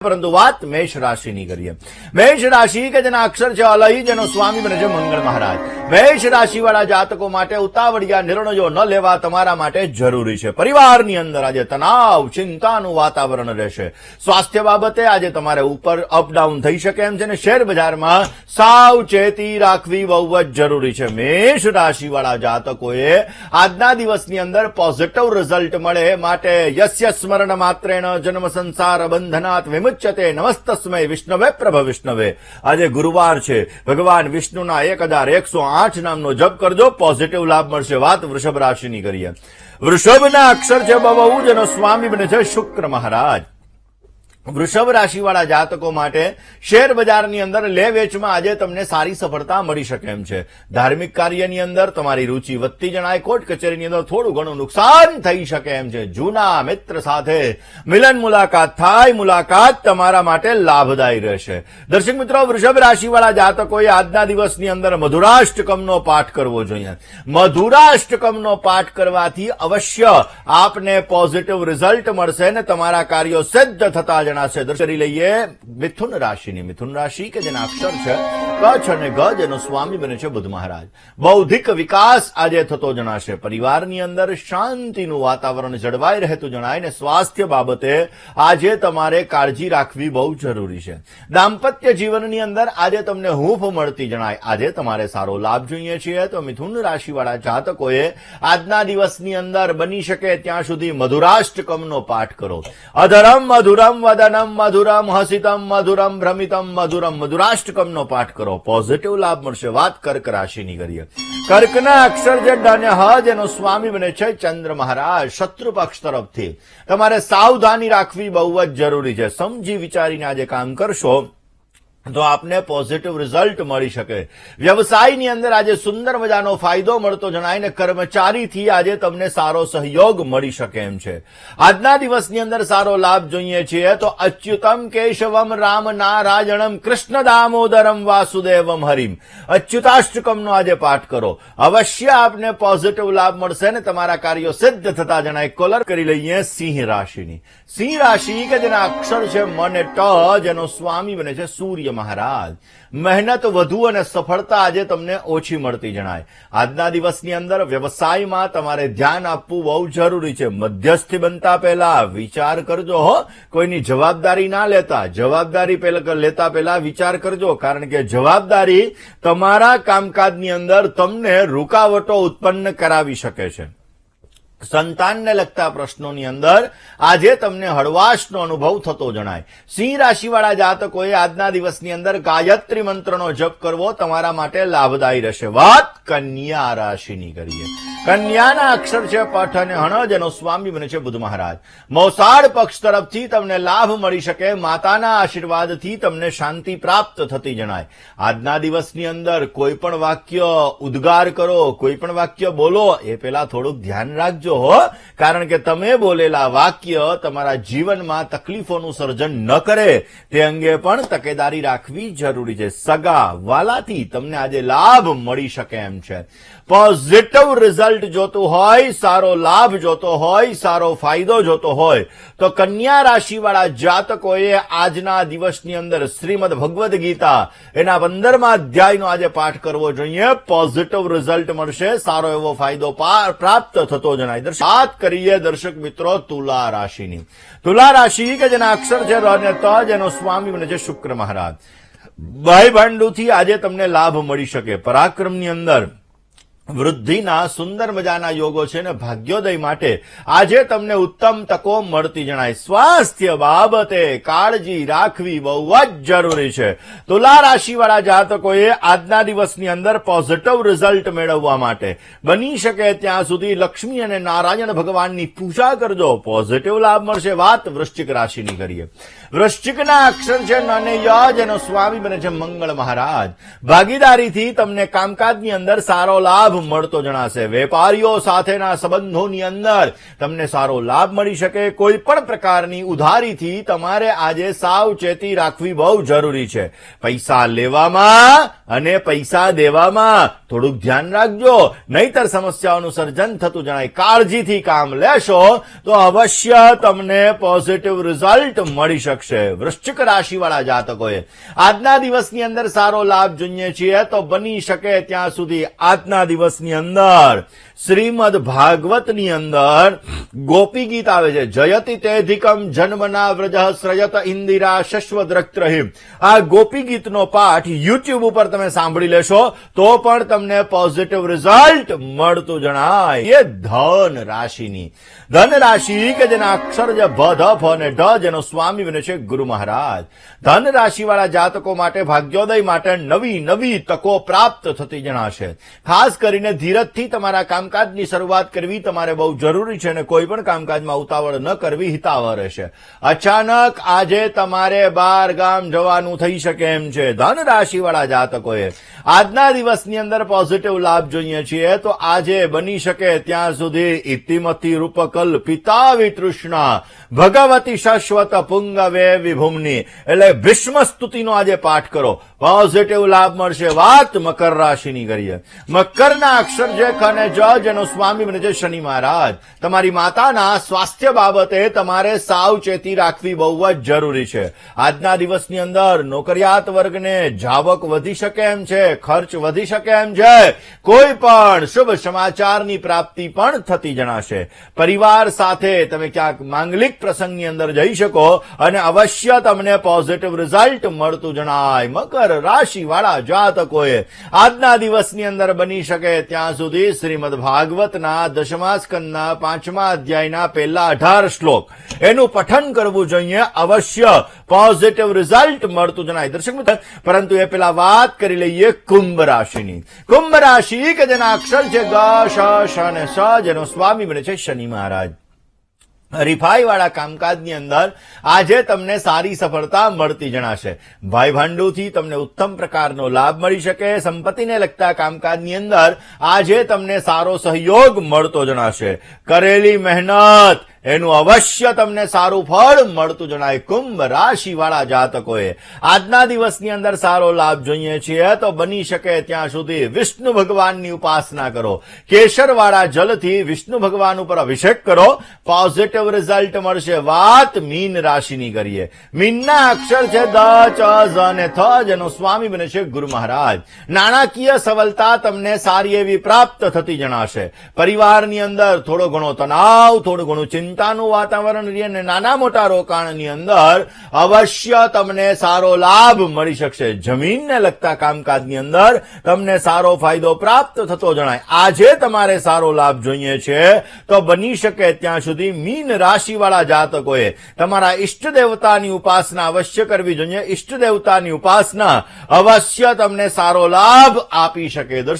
પરંતુ વાત મેષ રાશિની કરીએ। મેષ રાશિ કે જેના અક્ષર છે અલય, જેનો સ્વામી બને છે મંગળ મહારાજ। મેષ રાશિવાળા જાતકો માટે ઉતાવળિયા નિર્ણયો ન લેવા તમારા માટે જરૂરી છે। પરિવારની અંદર આજે તણાવ ચિંતાનું વાતાવરણ રહેશે। સ્વાસ્થ્ય બાબતે આજે તમારે ઉપર અપડાઉન થઈ શકે એમ છે અને શેર બજારમાં સાવચેતી રાખવી બહુ જ જરૂરી છે। મેષ રાશિવાળા જાતકોએ આજના દિવસની અંદર પોઝિટિવ રિઝલ્ટ મળે માટે યસ્ય સ્મરણ માત્રેણ જન્મ સંસાર બંધનાત વિમુચ્યતે નમસ્તસ્મૈ વિષ્ણવે પ્રભ વિષ્ણવે। આજે ગુરુવાર છે, ભગવાન વિષ્ણુના 1108 નામનો જપ કરજો, પોઝિટિવ લાભ મળશે। વાત વૃષભ રાશિની કરીએ। વૃષભના અક્ષર છે બહુ, જેનો સ્વામી બને છે શુક્ર મહારાજ। વૃષભ રાશિવાળા જાતકો માટે શેર બજારની અંદર લે વેચમાં આજે તમને સારી સફળતા મળી શકે એમ છે। ધાર્મિક કાર્યની અંદર તમારી રુચિ વધતી જણાય। કોર્ટ કચેરીની અંદર થોડું ઘણું નુકસાન થઈ શકે એમ છે। જૂના મિત્ર સાથે મિલન મુલાકાત થાય, મુલાકાત તમારા માટે લાભદાયી રહેશે। દર્શક મિત્રો, વૃષભ રાશિવાળા જાતકોએ આજના દિવસની અંદર મધુરાષ્ટકમનો પાઠ કરવો જોઈએ। મધુરાષ્ટકમનો પાઠ કરવાથી અવશ્ય આપને પોઝિટિવ રિઝલ્ટ મળશે અને તમારા કાર્યો સિદ્ધ થતા જણાશે। કરી લઈએ મિથુન રાશિની। મિથુન રાશિ કે જેના અક્ષર છે કચ્છ અને ગજ, એનો સ્વામી બને છે બુધ મહારાજ। બૌદ્ધિક વિકાસ આજે થતો જણાશે। પરિવારની અંદર શાંતિનું વાતાવરણ જળવાઈ રહેતું જણાય ને સ્વાસ્થ્ય બાબતે આજે તમારે કાળજી રાખવી બહુ જરૂરી છે। દાંપત્ય જીવનની અંદર આજે તમને હૂંફ મળતી જણાય। આજે તમારે સારો લાભ જોઈએ છીએ તો મિથુન રાશિવાળા જાતકોએ આજના દિવસની અંદર બની શકે ત્યાં સુધી મધુરાષ્ટકમનો પાઠ કરો। અધરમ મધુરમ વદનમ મધુરમ હસિતમ મધુરમ ભ્રમિતમ મધુરમ, મધુરાષ્ટકમનો પાઠ કરો, પોઝિટિવ લાભ મળશે। વાત કર્ક રાશિની કરીએ। કર્કના અક્ષર જે ડન્ય હ, જેનો સ્વામી બને છે ચંદ્ર મહારાજ। શત્રુ પક્ષ તરફથી તમારે સાવધાની રાખવી બહુ જ જરૂરી છે। સમજી વિચારીને આજે કામ કરશો તો આપને પોઝિટિવ રિઝલ્ટ મળી શકે। વ્યવસાયની અંદર આજે સુંદર મજાનો ફાયદો મળતો જણાય ને કર્મચારીથી આજે તમને સારો સહયોગ મળી શકે એમ છે। આજના દિવસની અંદર સારો લાભ જોઈએ છીએ તો અચ્યુતમ કેશવમ રામ નારાયણમ કૃષ્ણ દામોદરમ વાસુદેવમ હરિમ, અચ્યુતાષ્ટકમનો આજે પાઠ કરો, અવશ્ય આપને પોઝિટિવ લાભ મળશે ને તમારા કાર્યો સિદ્ધ થતા જણાય। કોલર કરી લઈએ સિંહ રાશિની। સિંહ રાશિ કે જેના અક્ષર છે મ અને ટ, જેનો સ્વામી બને છે સૂર્ય મહારાજ। મહેનત વધુ અને સફળતા આજે તમને ઓછી મળતી જણાય। આજના દિવસની અંદર વ્યવસાયમાં તમારે ધ્યાન આપવું બહુ જરૂરી છે। મધ્યસ્થી બનતા પહેલા વિચાર કરજો હો, કોઈની જવાબદારી ના લેતા, જવાબદારી લેતા પહેલા વિચાર કરજો, કારણ કે જવાબદારી તમારા કામકાજની અંદર તમને રૂકાવટો ઉત્પન્ન કરાવી શકે છે। સંતાનને લગતા પ્રશ્નોની અંદર આજે તમને હળવાશનો અનુભવ થતો જણાય। સિંહ રાશિવાળા જાતકોએ આજના દિવસની અંદર ગાયત્રી મંત્રનો જપ કરવો તમારા માટે લાભદાયી રહેશે। વાત કન્યા રાશિની કરીએ। કન્યાના અક્ષર છે પઠ અને હણ, જેનો સ્વામી બને છે બુધ મહારાજ। મોસાળ પક્ષ તરફથી તમને લાભ મળી શકે। માતાના આશીર્વાદથી તમને શાંતિ પ્રાપ્ત થતી જણાય। આજના દિવસની અંદર કોઈ પણ વાક્ય ઉદ્ગાર કરો, કોઈ પણ વાક્ય બોલો એ પેલા થોડુંક ધ્યાન રાખજો હો, કારણ કે તમે બોલેલા વાક્ય તમારા જીવનમાં તકલીફોનું સર્જન ન કરે તે અંગે પણ તકેદારી રાખવી જરૂરી છે। સગા વાલાથી તમને આજે લાભ મળી શકે એમ છે। પોઝિટિવ રિઝલ્ટ જોતું હોય, સારો લાભ જોતો હોય, સારો ફાયદો જોતો હોય તો કન્યા રાશિવાળા જાતકોએ આજના દિવસની અંદર શ્રીમદ ભગવદ્ ગીતા એના 15મા અધ્યાયનો આજે પાઠ કરવો જોઈએ। પોઝિટિવ રિઝલ્ટ મળશે, સારો એવો ફાયદો પ્રાપ્ત થતો જણાય। વાત કરીએ દર્શક મિત્રો તુલા રાશિની। તુલા રાશિ કે જેના અક્ષર છે ર અને ત, જેનો સ્વામી બને છે શુક્ર મહારાજ। ભાઈ ભાંડુથી આજે તમને લાભ મળી શકે। પરાક્રમની અંદર વૃદ્ધિના સુંદર મજાના યોગો છે ને ભાગ્યોદય માટે આજે તમને ઉત્તમ તકો મળતી જણાય। સ્વાસ્થ્ય બાબતે કાળજી રાખવી બહુ જ જરૂરી છે। તુલા રાશિવાળા જાતકોએ આજના દિવસની અંદર પોઝિટિવ રિઝલ્ટ મેળવવા માટે બની શકે ત્યાં સુધી લક્ષ્મી અને નારાયણ ભગવાનની પૂજા કરજો, પોઝિટિવ લાભ મળશે। વાત વૃશ્ચિક રાશિની કરીએ। વૃશ્ચિકના અક્ષર છે ન અને ય, જેનો સ્વામી બને છે મંગળ મહારાજ। ભાગીદારીથી તમને કામકાજની અંદર સારો લાભ મળતો જણાશે। વેપારીઓ સાથેના સંબંધોની અંદર તમને સારો લાભ મળી શકે। કોઈ પણ પ્રકારની ઉધારીથી તમારે આજે સાવચેતી રાખવી બહુ જરૂરી છે। પૈસા લેવામાં અને પૈસા દેવામાં થોડુંક ધ્યાન રાખજો, નહીતર સમસ્યાઓનું સર્જન થતું જણાય. કાળજીથી કામ લેશો તો અવશ્ય તમને પોઝિટિવ રિઝલ્ટ મળી શકશે. વૃશ્ચિક રાશિવાળા જાતકોએ આજના દિવસની અંદર સારો લાભ જોઈએ છીએ તો બની શકે ત્યાં સુધી આજના દિવસની અંદર શ્રીમદ ભાગવતની અંદર ગોપી ગીત આવે છે. જયતિ તેધિકમ જન્મના વ્રજઃ શ્રયત ઇન્દિરા શશ્વદ્રક્ત્રહિ. આ ગોપી ગીતનો પાઠ યુટ્યુબ ઉપર તમે સાંભળી લેશો તો પણ તમને પોઝિટિવ રિઝલ્ટ મળતું જણાય. એ ધન રાશિની ધન રાશિ કે જેના અક્ષર છે ભ ધ ફ અને ઢ, જેનો સ્વામી બને છે ગુરુ મહારાજ. ધન રાશિવાળા જાતકો માટે ભાગ્યોદય માટે નવી નવી તકો પ્રાપ્ત થતી જણાશે. ખાસ કરીને ધીરજથી તમારા કામકાજની શરૂઆત કરવી તમારે બહુ જરૂરી છે અને કોઈ પણ કામકાજમાં ઉતાવળ ન કરવી હિતાવહ રહેશે. અચાનક આજે તમારે બહાર ગામ જવાનું થઈ શકે એમ છે. ધન રાશિવાળા જાતકોએ આજના દિવસની અંદર પોઝિટિવ લાભ જોઈએ છીએ તો આજે બની શકે ત્યાં સુધી ઇતિમતી રૂપકલ પિતા વિતૃષ્ણા ભગવતી શાશ્વત પુંગવે વિભુમની એટલે ભીષ્મ સ્તુતિનો આજે પાઠ કરો, પોઝિટિવ લાભ મળશે. વાત મકર રાશિની કરીએ. મકરના અક્ષર છે ખ અને જ, જેનો સ્વામી બને છે શનિ મહારાજ. તમારી માતાના સ્વાસ્થ્ય બાબતે તમારે સાવચેતી રાખવી બહુ જ જરૂરી છે. આજના દિવસની અંદર નોકરિયાત વર્ગને જાવક વધી શકે એમ છે, ખર્ચ વધી શકે એમ છે. કોઈ પણ શુભ સમાચારની પ્રાપ્તિ પણ થતી જણાશે. પરિવાર સાથે તમે ક્યાંક માંગલિક પ્રસંગની અંદર જઈ શકો અને અવશ્ય તમને પોઝિટિવ રિઝલ્ટ મળતું જણાય. મકર રાશિવાળા જાતકોએ આજના દિવસની અંદર બની શકે ત્યાં સુધી શ્રીમદ ભાગવતના 10મા સ્કંદના 5મા અધ્યાયના પહેલા 18 શ્લોક એનું પઠન કરવું જોઈએ. અવશ્ય પોઝિટિવ રિઝલ્ટ મળતું જણાય. દર્શક મિત્રો, પરંતુ એ પેલા વાત કરી લઈએ કુંભ રાશિની. કુંભ રાશિ કે જેના અક્ષર છે ગ, શ, શ અને સ, જેનો સ્વામી બને છે શનિ મહારાજ. હરીફાઈવાળા કામકાજની અંદર આજે તમને સારી સફળતા મળતી જણાશે. ભાઈ ભાંડુથી તમને ઉત્તમ પ્રકારનો લાભ મળી શકે. સંપત્તિને લગતા કામકાજની અંદર આજે તમને સારો સહયોગ મળતો જણાશે. કરેલી મહેનત એનું અવશ્ય તમને સારું ફળ મળતું જણાય. કુંભ રાશિવાળા જાતકોએ આજના દિવસની અંદર સારો લાભ જોઈએ છીએ તો બની શકે ત્યાં સુધી વિષ્ણુ ભગવાનની ઉપાસના કરો. કેસરવાળા જલથી વિષ્ણુ ભગવાન ઉપર અભિષેક કરો, પોઝિટિવ રિઝલ્ટ મળશે. વાત મીન રાશિની કરીએ. મીનના અક્ષર છે દ, ચ, ઝ અને થ, જેનો સ્વામી બને છે ગુરુ મહારાજ. નાણાકીય સફળતા તમને સારી એવી પ્રાપ્ત થતી જણાશે. પરિવારની અંદર થોડો ઘણો તણાવ, થોડું ઘણું ચિંતાનું વાતાવરણ રહે અને નાના મોટા રોકાણની અંદર અવશ્ય તમને સારો લાભ મળી શકશે. જમીનને લગતા કામકાજની અંદર તમને સારો ફાયદો પ્રાપ્ત થતો જણાય. આજે તમારે સારો લાભ જોઈએ છે તો બની શકે ત્યાં સુધી મીન રાશિવાળા જાતકોએ તમારા ઈષ્ટ દેવતાની ઉપાસના અવશ્ય કરવી જોઈએ. ઈષ્ટ દેવતાની ઉપાસના અવશ્ય તમને સારો લાભ આપી શકે.